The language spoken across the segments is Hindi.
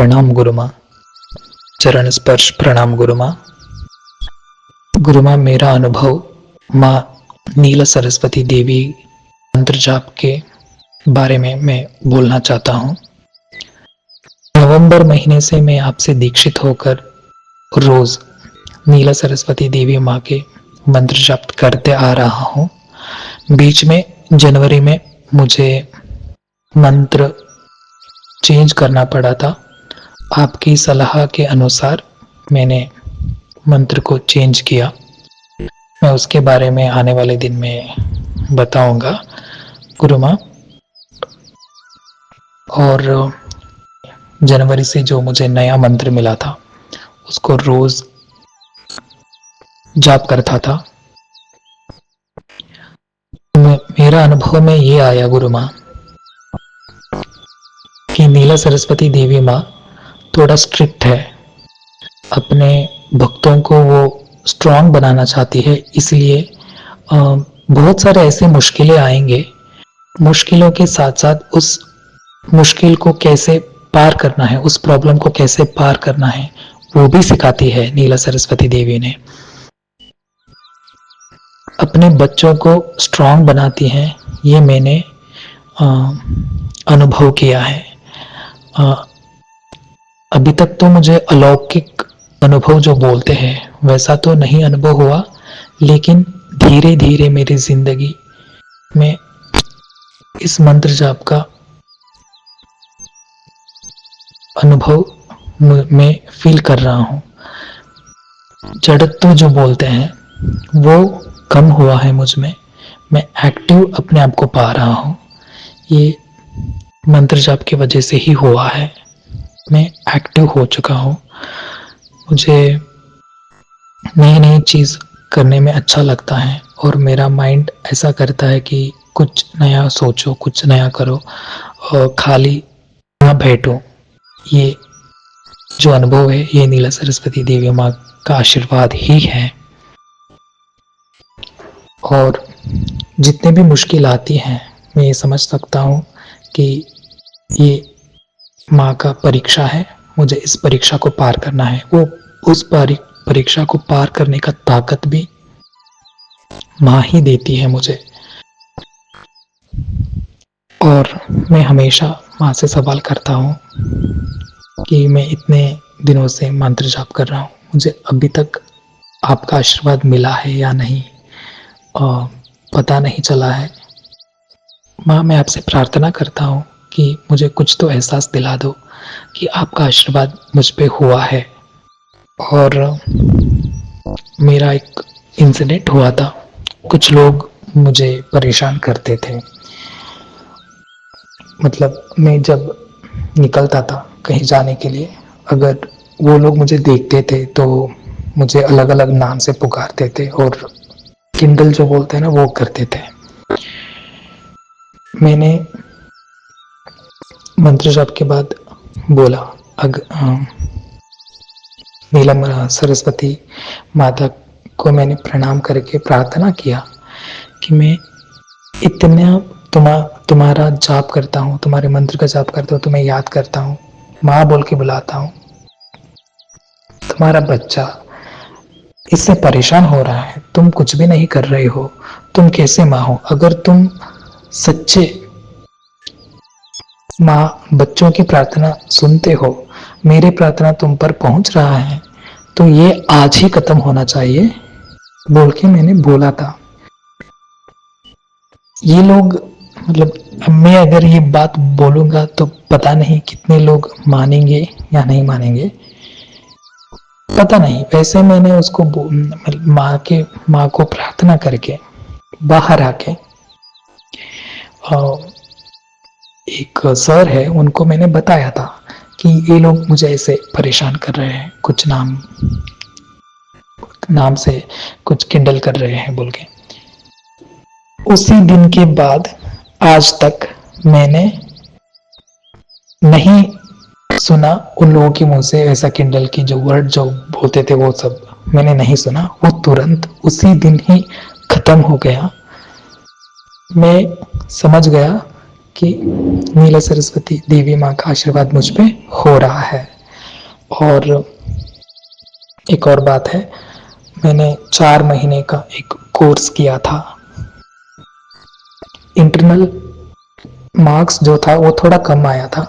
प्रणाम गुरुमा। चरण स्पर्श प्रणाम गुरुमा। गुरुमा, मेरा अनुभव माँ नीला सरस्वती देवी मंत्र जाप के बारे में मैं बोलना चाहता हूँ। नवंबर महीने से मैं आपसे दीक्षित होकर रोज नीला सरस्वती देवी माँ के मंत्र जाप करते आ रहा हूँ। बीच में जनवरी में मुझे मंत्र चेंज करना पड़ा था। आपकी सलाह के अनुसार मैंने मंत्र को चेंज किया। मैं उसके बारे में आने वाले दिन में बताऊंगा गुरुमा। और जनवरी से जो मुझे नया मंत्र मिला था उसको रोज जाप करता था। मेरा अनुभव में ये आया गुरुमा कि नीला सरस्वती देवी माँ थोड़ा स्ट्रिक्ट है। अपने भक्तों को वो स्ट्रांग बनाना चाहती है, इसलिए बहुत सारे ऐसे मुश्किलें आएंगे। मुश्किलों के साथ साथ उस मुश्किल को कैसे पार करना है, उस प्रॉब्लम को कैसे पार करना है, वो भी सिखाती है नीला सरस्वती देवी ने। अपने बच्चों को स्ट्रांग बनाती हैं, ये मैंने अनुभव किया है। अभी तक तो मुझे अलौकिक अनुभव जो बोलते हैं वैसा तो नहीं अनुभव हुआ, लेकिन धीरे धीरे मेरी जिंदगी में इस मंत्र जाप का अनुभव मैं फील कर रहा हूँ। जड़त्व जो बोलते हैं वो कम हुआ है मुझ में। मैं एक्टिव अपने आप को पा रहा हूँ। ये मंत्र जाप की वजह से ही हुआ है। मैं एक्टिव हो चुका हूँ। मुझे नई नई चीज़ करने में अच्छा लगता है और मेरा माइंड ऐसा करता है कि कुछ नया सोचो, कुछ नया करो और खाली ना बैठो। ये जो अनुभव है ये नीला सरस्वती देवी माँ का आशीर्वाद ही है। और जितने भी मुश्किल आती हैं मैं ये समझ सकता हूँ कि ये माँ का परीक्षा है। मुझे इस परीक्षा को पार करना है। वो उस परीक्षा को पार करने का ताकत भी माँ ही देती है मुझे। और मैं हमेशा माँ से सवाल करता हूँ कि मैं इतने दिनों से मंत्र जाप कर रहा हूँ, मुझे अभी तक आपका आशीर्वाद मिला है या नहीं, पता नहीं चला है। माँ, मैं आपसे प्रार्थना करता हूँ कि मुझे कुछ तो एहसास दिला दो कि आपका आशीर्वाद मुझ पे हुआ है। और मेरा एक इंसिडेंट हुआ था। कुछ लोग मुझे परेशान करते थे। मतलब मैं जब निकलता था कहीं जाने के लिए, अगर वो लोग मुझे देखते थे तो मुझे अलग अलग नाम से पुकारते थे और किंडल जो बोलते हैं ना वो करते थे। मैंने मंत्र जाप के बाद बोला, नीला सरस्वती माता को मैंने प्रणाम करके प्रार्थना किया कि मैं इतना तुम्हारा जाप करता हूँ, तुम्हारे मंत्र का जाप करता हूँ, तुम्हें याद करता हूँ, माँ बोल के बुलाता हूँ। तुम्हारा बच्चा इससे परेशान हो रहा है, तुम कुछ भी नहीं कर रहे हो, तुम कैसे माँ हो? अगर तुम सच्चे माँ बच्चों की प्रार्थना सुनते हो, मेरी प्रार्थना तुम पर पहुंच रहा है, तो ये आज ही खत्म होना चाहिए बोल के मैंने बोला था। ये लोग, मतलब मैं अगर ये बात बोलूंगा तो पता नहीं कितने लोग मानेंगे या नहीं मानेंगे, पता नहीं। वैसे मैंने उसको माँ को प्रार्थना करके बाहर आके एक सर है उनको मैंने बताया था कि ये लोग मुझे ऐसे परेशान कर रहे हैं, कुछ नाम से कुछ किंडल कर रहे हैं बोल के। उसी दिन के बाद आज तक मैंने नहीं सुना उन लोगों के मुंह से ऐसा किंडल की जो वर्ड जो बोलते थे वो सब मैंने नहीं सुना। वो तुरंत उसी दिन ही खत्म हो गया। मैं समझ गया कि नीला सरस्वती देवी माँ का आशीर्वाद मुझ पे हो रहा है। और एक और बात है, मैंने 4 महीने का एक कोर्स किया था। इंटरनल मार्क्स जो था वो थोड़ा कम आया था।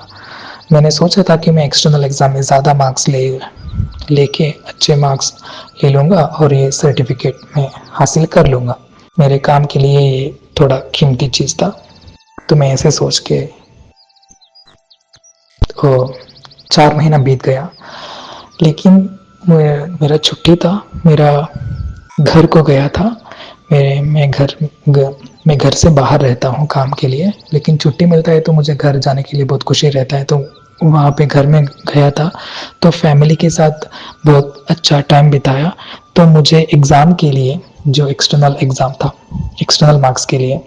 मैंने सोचा था कि मैं एक्सटर्नल एग्ज़ाम में ज़्यादा मार्क्स लेके अच्छे मार्क्स ले लूँगा और ये सर्टिफिकेट मैं हासिल कर लूँगा। मेरे काम के लिए ये थोड़ा कीमती चीज़ था, तो मैं ऐसे सोच के तो 4 महीना बीत गया। लेकिन मेरा छुट्टी था, मेरा घर को गया था। मैं घर से बाहर रहता हूँ काम के लिए, लेकिन छुट्टी मिलता है तो मुझे घर जाने के लिए बहुत खुशी रहता है। तो वहाँ पे घर में गया था, तो फैमिली के साथ बहुत अच्छा टाइम बिताया। तो मुझे एग्ज़ाम के लिए, जो एक्सटर्नल एग्ज़ाम था, एक्सटर्नल मार्क्स के लिए,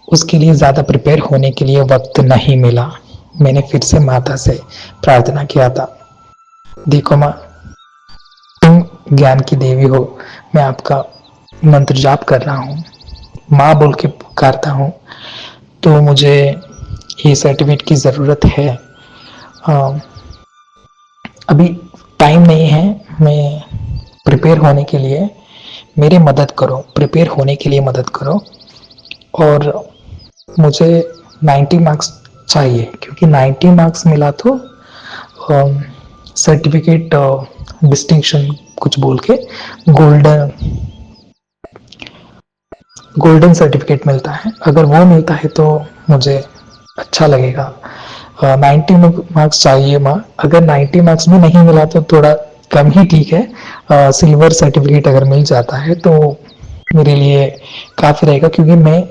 उसके लिए ज़्यादा प्रिपेयर होने के लिए वक्त नहीं मिला। मैंने फिर से माता से प्रार्थना किया था, देखो माँ, तुम ज्ञान की देवी हो, मैं आपका मंत्र जाप कर रहा हूँ, माँ बोल के पुकारता हूँ, तो मुझे ये सर्टिफिकेट की ज़रूरत है। अभी टाइम नहीं है, मैं प्रिपेयर होने के लिए मेरी मदद करो, प्रिपेयर होने के लिए मदद करो। और मुझे 90 मार्क्स चाहिए, क्योंकि 90 मार्क्स मिला तो सर्टिफिकेट डिस्टिंक्शन कुछ बोल के गोल्डन गोल्डन सर्टिफिकेट मिलता है। अगर वो मिलता है तो मुझे अच्छा लगेगा। 90 मार्क्स चाहिए माँ। अगर 90 मार्क्स भी नहीं मिला तो थोड़ा कम ही ठीक है। सिल्वर सर्टिफिकेट अगर मिल जाता है तो मेरे लिए काफ़ी रहेगा, क्योंकि मैं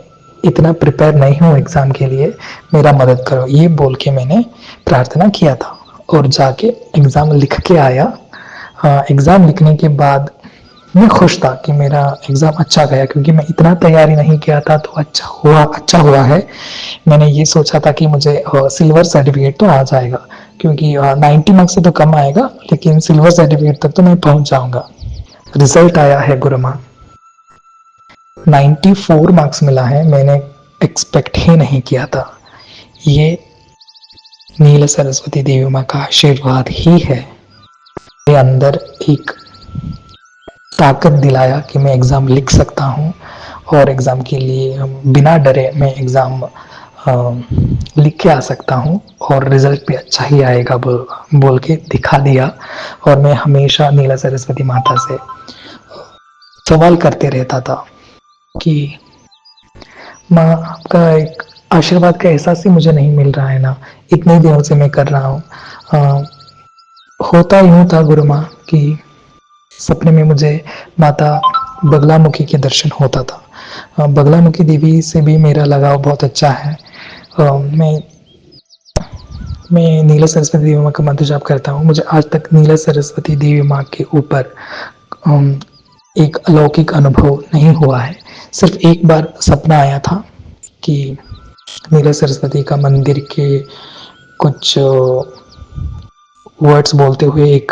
इतना प्रिपेयर नहीं हूँ एग्ज़ाम के लिए, मेरा मदद करो, ये बोल के मैंने प्रार्थना किया था और जाके एग्ज़ाम लिख के आया। एग्ज़ाम लिखने के बाद मैं खुश था कि मेरा एग्ज़ाम अच्छा गया, क्योंकि मैं इतना तैयारी नहीं किया था तो अच्छा हुआ है। मैंने ये सोचा था कि मुझे सिल्वर सर्टिफिकेट तो आ जाएगा, क्योंकि 90 मार्क्स से तो कम आएगा, लेकिन सिल्वर सर्टिफिकेट तक तो मैं पहुंच जाऊंगा। रिजल्ट आया है गुरु माँ, 94 मार्क्स मिला है। मैंने एक्सपेक्ट ही नहीं किया था। ये नील सरस्वती देवी माँ का आशीर्वाद ही है। मेरे अंदर एक ताकत दिलाया कि मैं एग्ज़ाम लिख सकता हूँ, और एग्ज़ाम के लिए बिना डरे मैं एग्ज़ाम लिख के आ सकता हूँ, और रिज़ल्ट भी अच्छा ही आएगा बोल के दिखा दिया। और मैं हमेशा नीला सरस्वती माता से सवाल करते रहता था कि माँ, आपका एक आशीर्वाद का एहसास ही मुझे नहीं मिल रहा है ना, इतने दिनों से मैं कर रहा हूँ। होता यूँ था गुरु माँ कि सपने में मुझे माता बगलामुखी के दर्शन होता था। बगलामुखी देवी से भी मेरा लगाव बहुत अच्छा है। मैं नीला सरस्वती देवी माँ का मंत्र जाप करता हूँ। मुझे आज तक नीला सरस्वती देवी माँ के ऊपर एक अलौकिक अनुभव नहीं हुआ है। सिर्फ एक बार सपना आया था कि नीला सरस्वती का मंदिर के कुछ वर्ड्स बोलते हुए एक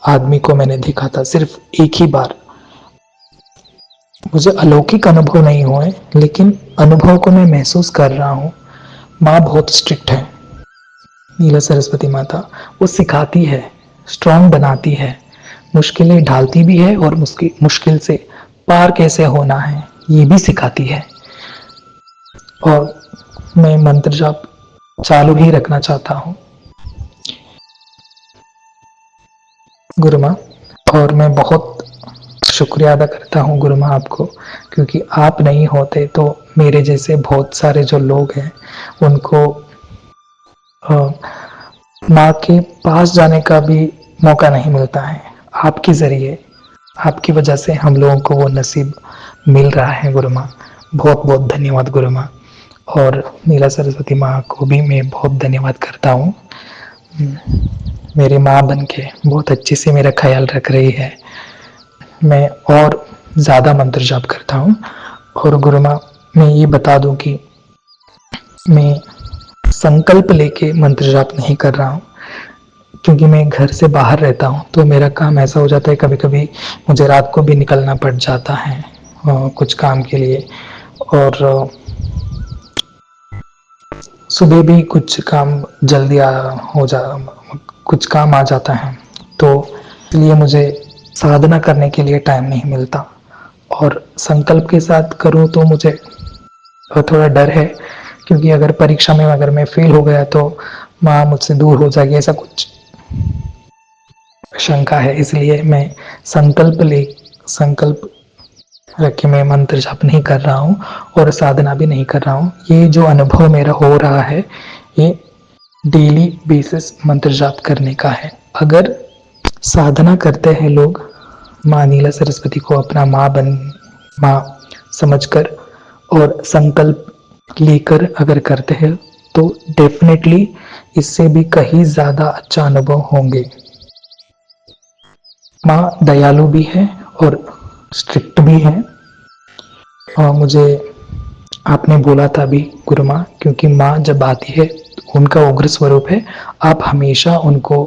आदमी को मैंने देखा था, सिर्फ एक ही बार। मुझे अलौकिक अनुभव नहीं हुए, लेकिन अनुभव को मैं महसूस कर रहा हूँ। माँ बहुत स्ट्रिक्ट है, नीला सरस्वती माता। वो सिखाती है, स्ट्रांग बनाती है, मुश्किलें ढालती भी है, और मुश्किल से पार कैसे होना है ये भी सिखाती है। और मैं मंत्र जाप चालू ही रखना चाहता हूँ गुरु माँ। और मैं बहुत शुक्रिया अदा करता हूँ गुरु माँ आपको, क्योंकि आप नहीं होते तो मेरे जैसे बहुत सारे जो लोग हैं उनको माँ के पास जाने का भी मौका नहीं मिलता है। आपके ज़रिए, आपकी वजह से हम लोगों को वो नसीब मिल रहा है गुरु माँ। बहुत बहुत धन्यवाद गुरु माँ। और नीला सरस्वती माँ को भी मैं बहुत धन्यवाद करता हूँ। मेरी माँ बन के बहुत अच्छे से मेरा ख्याल रख रही है। मैं और ज़्यादा मंत्र जाप करता हूँ। और गुरु माँ, मैं ये बता दूँ कि मैं संकल्प लेके मंत्र जाप नहीं कर रहा हूँ, क्योंकि मैं घर से बाहर रहता हूँ, तो मेरा काम ऐसा हो जाता है, कभी कभी मुझे रात को भी निकलना पड़ जाता है कुछ काम के लिए। और सुबह भी कुछ काम जल्दी हो जा कुछ काम आ जाता है, तो इसलिए मुझे साधना करने के लिए टाइम नहीं मिलता। और संकल्प के साथ करूँ तो मुझे थोड़ा डर है, क्योंकि अगर परीक्षा में अगर मैं फेल हो गया तो माँ मुझसे दूर हो जाएगी, ऐसा कुछ शंका है। इसलिए मैं संकल्प रख के मैं मंत्र जाप नहीं कर रहा हूँ और साधना भी नहीं कर रहा हूँ। ये जो अनुभव मेरा हो रहा है, ये डेली बेसिस मंत्र जाप करने का है। अगर साधना करते हैं लोग, माँ नीला सरस्वती को अपना माँ समझकर और संकल्प लेकर अगर करते हैं, तो डेफिनेटली इससे भी कहीं ज़्यादा अच्छा अनुभव होंगे। माँ दयालु भी है और स्ट्रिक्ट भी है। मुझे आपने बोला था अभी गुरु माँ, क्योंकि माँ जब आती है उनका उग्र स्वरूप है, आप हमेशा उनको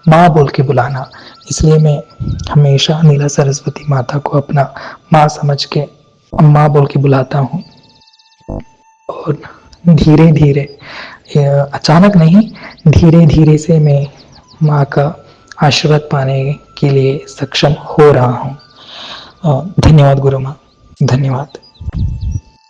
माँ बोल के बुलाना। इसलिए मैं हमेशा नीला सरस्वती माता को अपना माँ समझ के माँ बोल के बुलाता हूँ। और धीरे धीरे, अचानक नहीं, धीरे धीरे से मैं माँ का आशीर्वाद पाने के लिए सक्षम हो रहा हूँ। धन्यवाद गुरु माँ, धन्यवाद।